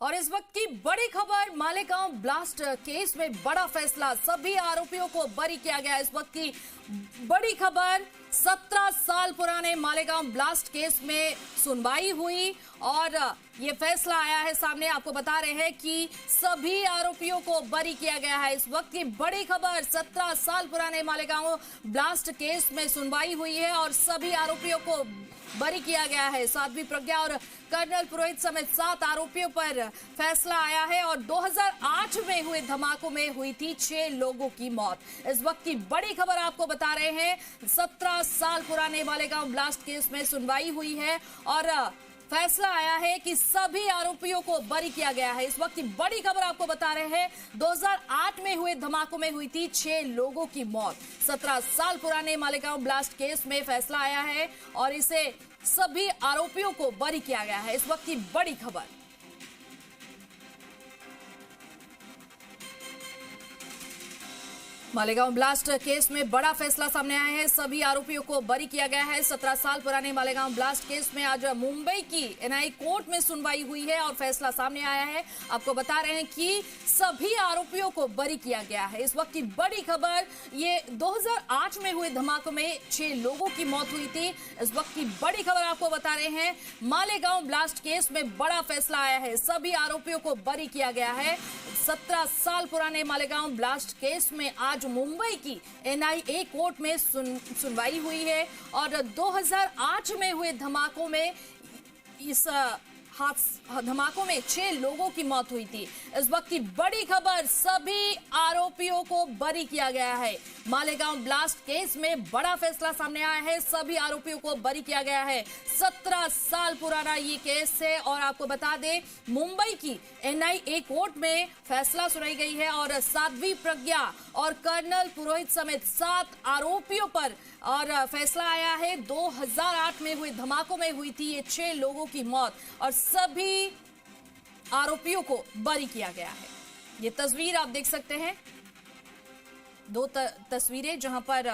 और इस वक्त की बड़ी खबर, मालेगांव ब्लास्ट केस में बड़ा फैसला, सभी आरोपियों को बरी किया गया। इस वक्त की बड़ी खबर, 17 साल पुराने मालेगांव ब्लास्ट केस में सुनवाई हुई और ये फैसला आया है सामने। आपको बता रहे हैं कि सभी आरोपियों को बरी किया गया है। इस वक्त की बड़ी खबर, 17 साल पुराने मालेगांव ब्लास्ट केस में सुनवाई हुई है और सभी आरोपियों को बरी किया गया है। साध्वी प्रज्ञा और कर्नल पुरोहित समेत 7 आरोपियों पर फैसला आया है और 2008 में हुए धमाकों में हुई थी 6 लोगों की मौत। इस वक्त की बड़ी खबर आपको बता रहे हैं, 17 साल पुराने मालेगांव ब्लास्ट केस में सुनवाई हुई है और फैसला आया है कि सभी आरोपियों को बरी किया गया है। इस वक्त की बड़ी खबर आपको बता रहे हैं, 2008 में हुए धमाकों में हुई थी 6 लोगों की मौत। 17 साल पुराने मालेगांव ब्लास्ट केस में फैसला आया है और इसे सभी आरोपियों को बरी किया गया है। इस वक्त की बड़ी खबर। मालेगांव ब्लास्ट केस में बड़ा फैसला सामने आया है, सभी आरोपियों को बरी किया गया है। 17 साल पुराने मालेगांव ब्लास्ट केस में आज मुंबई की एनआई कोर्ट में सुनवाई हुई है और फैसला सामने आया है। आपको बता रहे हैं कि सभी आरोपियों को बरी किया गया है। इस वक्त की बड़ी खबर, ये 2008 में हुए धमाकों में 6 लोगों की मौत हुई थी। इस वक्त की बड़ी खबर आपको बता रहे हैं, मालेगांव ब्लास्ट केस में बड़ा फैसला आया है, सभी आरोपियों को बरी किया गया है। 17 साल पुराने मालेगांव ब्लास्ट केस में आज मुंबई की एनआईए कोर्ट में सुनवाई हुई है और 2008 में हुए धमाकों में धमाकों में 6 लोगों की मौत हुई थी। इस वक्त की बड़ी खबर, सभी आरोपियों को बरी किया गया है। मालेगांव ब्लास्ट केस में बड़ा फैसला सामने आया है, सभी आरोपियों को बरी किया गया है। 17 साल पुराना ये केस है और आपको बता दें, मुंबई की एनआईए कोर्ट में फैसला सुनाई गई है और साध्वी प्रज्ञा और कर्नल पुरोहित समेत 7 आरोपियों पर और फैसला आया है। 2008 में हुए धमाकों में हुई थी ये 6 लोगों की मौत और सभी आरोपियों को बरी किया गया है। ये तस्वीर आप देख सकते हैं, 2 तस्वीरें जहां पर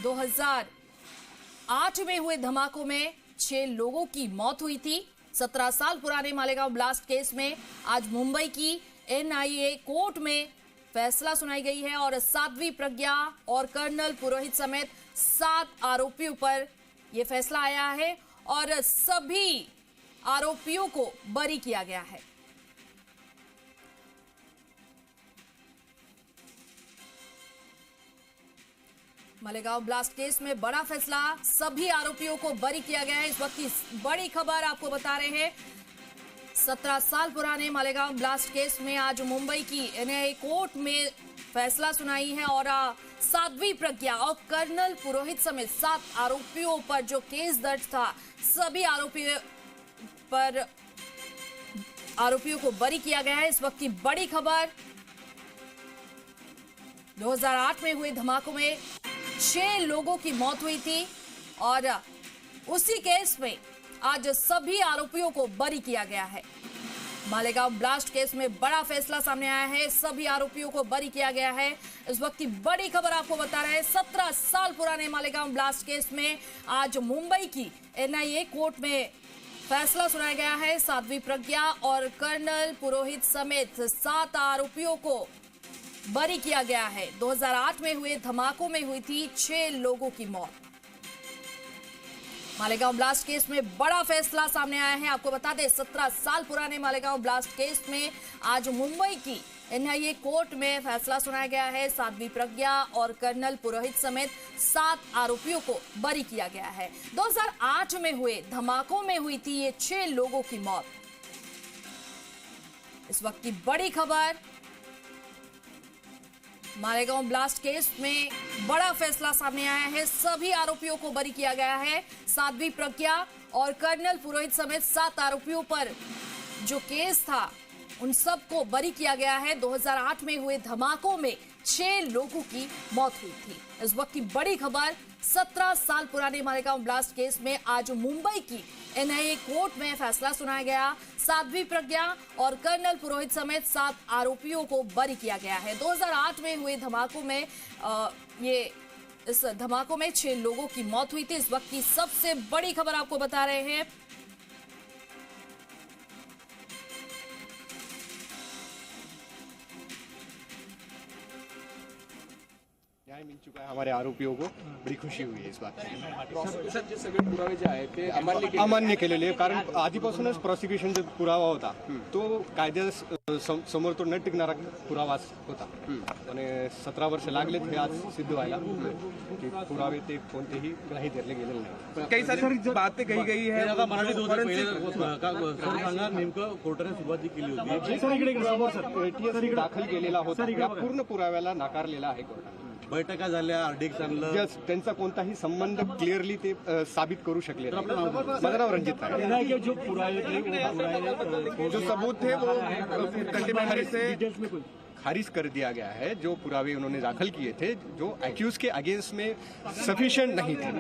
2008 में हुए धमाकों में 6 लोगों की मौत हुई थी। 17 साल पुराने मालेगांव ब्लास्ट केस में आज मुंबई की एनआईए कोर्ट में फैसला सुनाई गई है और साध्वी प्रज्ञा और कर्नल पुरोहित समेत 7 आरोपियों पर यह फैसला आया है और सभी आरोपियों को बरी किया गया है। मालेगांव ब्लास्ट केस में बड़ा फैसला, सभी आरोपियों को बरी किया गया है। इस वक्त की बड़ी खबर आपको बता रहे हैं, 17 साल पुराने मालेगांव ब्लास्ट केस में आज मुंबई की एनआईए कोर्ट में फैसला सुनाई है और साध्वी प्रज्ञा और कर्नल पुरोहित समेत 7 आरोपियों पर जो केस दर्ज था, सभी आरोपियों को बरी किया गया है। इस वक्त की बड़ी खबर, 2008 में हुए धमाकों में 6 लोगों की मौत हुई थी और उसी केस में आज सभी आरोपियों को बरी किया गया है। मालेगांव ब्लास्ट केस में बड़ा फैसला सामने आया है, सभी आरोपियों को बरी किया गया है। इस वक्त की बड़ी खबर आपको बता रहे हैं, 17 साल पुराने मालेगांव ब्लास्ट केस में आज मुंबई की एनआईए कोर्ट में फैसला सुनाया गया है। साध्वी प्रज्ञा और कर्नल पुरोहित समेत 7 आरोपियों को बरी किया गया है। 2008 में हुए धमाकों में हुई थी 6 लोगों की मौत। मालेगांव ब्लास्ट केस में बड़ा फैसला सामने आया है। आपको बता दें, 17 साल पुराने मालेगांव ब्लास्ट केस में आज मुंबई की एनआईए कोर्ट में फैसला सुनाया गया है। साध्वी प्रज्ञा और कर्नल पुरोहित समेत 7 आरोपियों को बरी किया गया है। 2008 में हुए धमाकों में हुई थी ये 6 लोगों की मौत। इस वक्त की बड़ी खबर, मालेगांव ब्लास्ट केस में बड़ा फैसला सामने आया है, सभी आरोपियों को बरी किया गया है। साध्वी प्रज्ञा और कर्नल पुरोहित समेत 7 आरोपियों पर जो केस था, उन सबको बरी किया गया है। 2008 में हुए धमाकों में 6 लोगों की मौत हुई थी। इस वक्त की बड़ी खबर, 17 साल पुराने मालेगांव ब्लास्ट केस में आज मुंबई की एनआईए कोर्ट में फैसला सुनाया गया। साध्वी प्रज्ञा और कर्नल पुरोहित समेत 7 आरोपियों को बरी किया गया है। 2008 में हुए धमाकों में इस धमाकों में 6 लोगों की मौत हुई थी। इस वक्त की सबसे बड़ी खबर आपको बता रहे हैं, न्याय मिल चुका है हमारे आरोपियों को, बड़ी खुशी हुई आहे इस बात सर जे सगळे पुरावे जे आहेत ते अमान्य केलेले, कारण आधीपासूनच प्रॉसिक्युशनचा पुरावा होता तो कायद्या समोर तो न टिकणारा पुरावा होता आणि 17 वर्ष लागलेत हे आज सिद्ध व्हायला की पुरावे ते कोणतेही ग्राही धरले गेलेले नाही. काही सारी बातें कही गई है. नेमकं कोर्टाने सुरुवात जी केली होती ATS दाखल केलेला होता त्या पूर्ण पुराव्याला नाकारलेला आहे कोर्टाने. बैठका झाल्या, RDX आणलं, त्यांचा कोणताही संबंध क्लिअरली ते साबित करू शकले नाही. माझं नाव रणजित आहे. जो सबूत थे वो कंटेम्प्रेरी से खारिज कर दिया गया है. जो पुरावे उन्होंने दाखिल किए थे जो एक्यूज के अगेंस्ट में सफिशिएंट नहीं थे.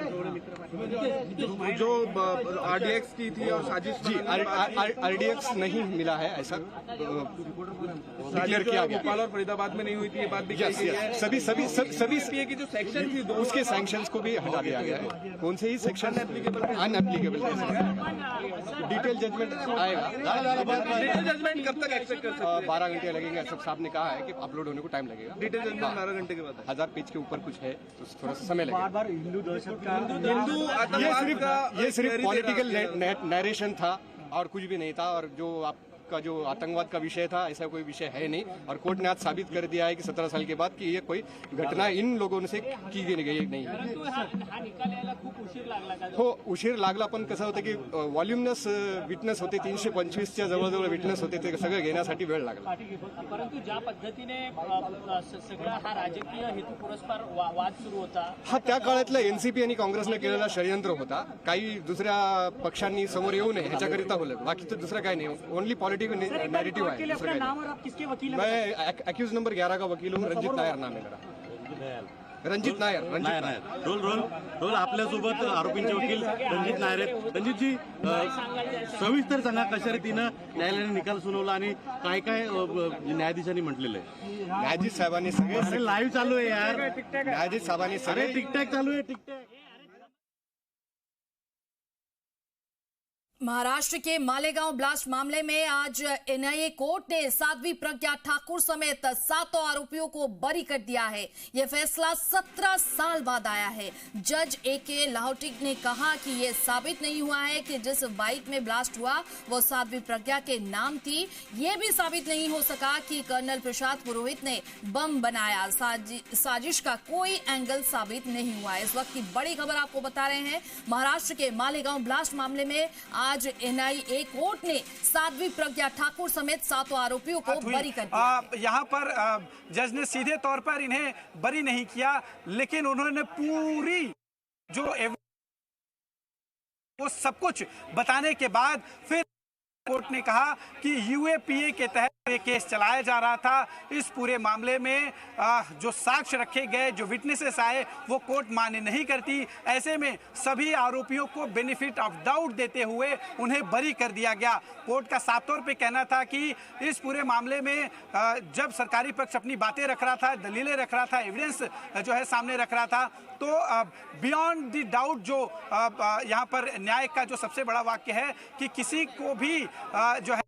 जो RDX की थी और साजिश जी RDX नहीं मिला है ऐसा डिक्लेयर किया गया. भोपाल और फरीदाबाद में नहीं हुई थी ये बात भी कही गई है. सभी CPA की जो सेक्शन थी उसके सैंक्शंस को भी हटा दिया गया है. कौन से ही सेक्शन अनएप्लीकेबल. डिटेल जजमेंट आएगा. जजमेंट कब तक एक्सपेक्ट कर सकते हैं? 12 घंटे लगेंगे ऐसा साहब ने कहा है कि अपलोड होने को टाइम लगेगा. डिटेल जजमेंट 12 घंटे के बाद 1000 पेज के ऊपर कुछ है तो थोड़ा सा समय लगेगा. बार हिंदू दहशत का हिंदू आतंकवाद का ये सिर्फ पॉलिटिकल नरेशन था और कुछ भी नहीं था. और जो आपका जो आतंकवाद का विषय था ऐसा कोई विषय है नहीं. और कोर्ट ने आज साबित कर दिया है कि 17 साल के बाद कि ये कोई घटना इन लोगों से की गई नहीं है. हो उशीर लागला पण कसं होतं की व्हॉल्युमनस विटनेस होते 325च्या जवळजवळ विटनेस होते ते सगळं घेण्यासाठी वेळ लागला. परंतु ज्या पद्धतीने सगळा हा राजकीय हेतू पुरस्कार वाद सुरू होता हा त्या काळातला एनसीपी आणि काँग्रेसने केलेला षडयंत्र होता. काही दुसऱ्या पक्षांनी समोर येऊ नये ह्याच्याकरिता होलं. बाकी तर दुसरं काही नाही. ओनली पॉलिटिकल नैरेटिव है. अपना नाम और आप किसके वकील हैं? मैं एक्यूज नंबर 11 का वकील हूँ. रंजित नायर नाम है मेरा. रणजित नायर. रोल आपल्यासोबत आरोपींचे वकील रणजित नायर आहेत. रणजितजी सविस्तर सांगा कशा रीतीनं न्यायालयाने निकाल सुनावला आणि काय काय न्यायाधीशांनी म्हटलेलं आहे. न्यायाधीश साहेबांनी सगळे लाईव्ह चालू आहे यार. न्यायाधीश साहेबांनी सगळे टिकटॅक चालू आहे. टिकटॅक. महाराष्ट्र के मालेगांव ब्लास्ट मामले में आज एनआईए कोर्ट ने साध्वी प्रज्ञा ठाकुर समेत 7 आरोपियों को बरी कर दिया है. यह फैसला 17 साल बाद आया है. जज AK लाहौटिक ने कहा कि यह साबित नहीं हुआ है कि जिस बाइक में ब्लास्ट हुआ वो साध्वी प्रज्ञा के नाम थी. यह भी साबित नहीं हो सका कि कर्नल प्रसाद पुरोहित ने बम बनाया. साजिश का कोई एंगल साबित नहीं हुआ. इस वक्त की बड़ी खबर आपको बता रहे हैं. महाराष्ट्र के मालेगांव ब्लास्ट मामले में आज एनआईए कोर्ट ने साध्वी प्रज्ञा ठाकुर समेत 7 आरोपियों को बरी कर दिया. यहाँ पर जज ने सीधे तौर पर इन्हें बरी नहीं किया, लेकिन उन्होंने पूरी जो वो सब कुछ बताने के बाद फिर कोर्ट ने कहा कि UAPA के तहत ये केस चलाया जा रहा था. इस पूरे मामले में जो साक्ष्य रखे गए, जो विटनेसेस आए, वो कोर्ट मान्य नहीं करती. ऐसे में सभी आरोपियों को बेनिफिट ऑफ डाउट देते हुए उन्हें बरी कर दिया गया. कोर्ट का साफ तौर पे कहना था कि इस पूरे मामले में जब सरकारी पक्ष अपनी बातें रख रहा था, दलीलें रख रहा था, एविडेंस जो है सामने रख रहा था, तो बियॉन्ड द डाउट जो यहाँ पर न्याय का जो सबसे बड़ा वाक्य है कि किसी को भी जो है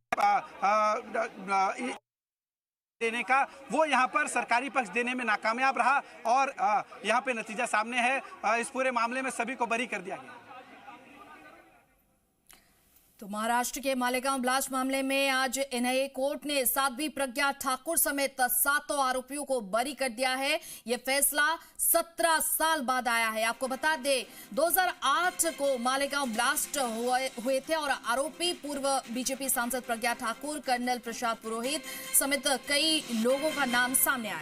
देने का, वो यहाँ पर सरकारी पक्ष देने में नाकामयाब रहा. और यहाँ पे नतीजा सामने है. इस पूरे मामले में सभी को बरी कर दिया गया. तो महाराष्ट्र के मालेगांव ब्लास्ट मामले में आज एनआईए कोर्ट ने साध्वी प्रज्ञा ठाकुर समेत 7 आरोपियों को बरी कर दिया है. यह फैसला 17 साल बाद आया है. आपको बता दें 2008 को मालेगांव ब्लास्ट हुए थे और आरोपी पूर्व बीजेपी सांसद प्रज्ञा ठाकुर, कर्नल प्रसाद पुरोहित समेत कई लोगों का नाम सामने आया.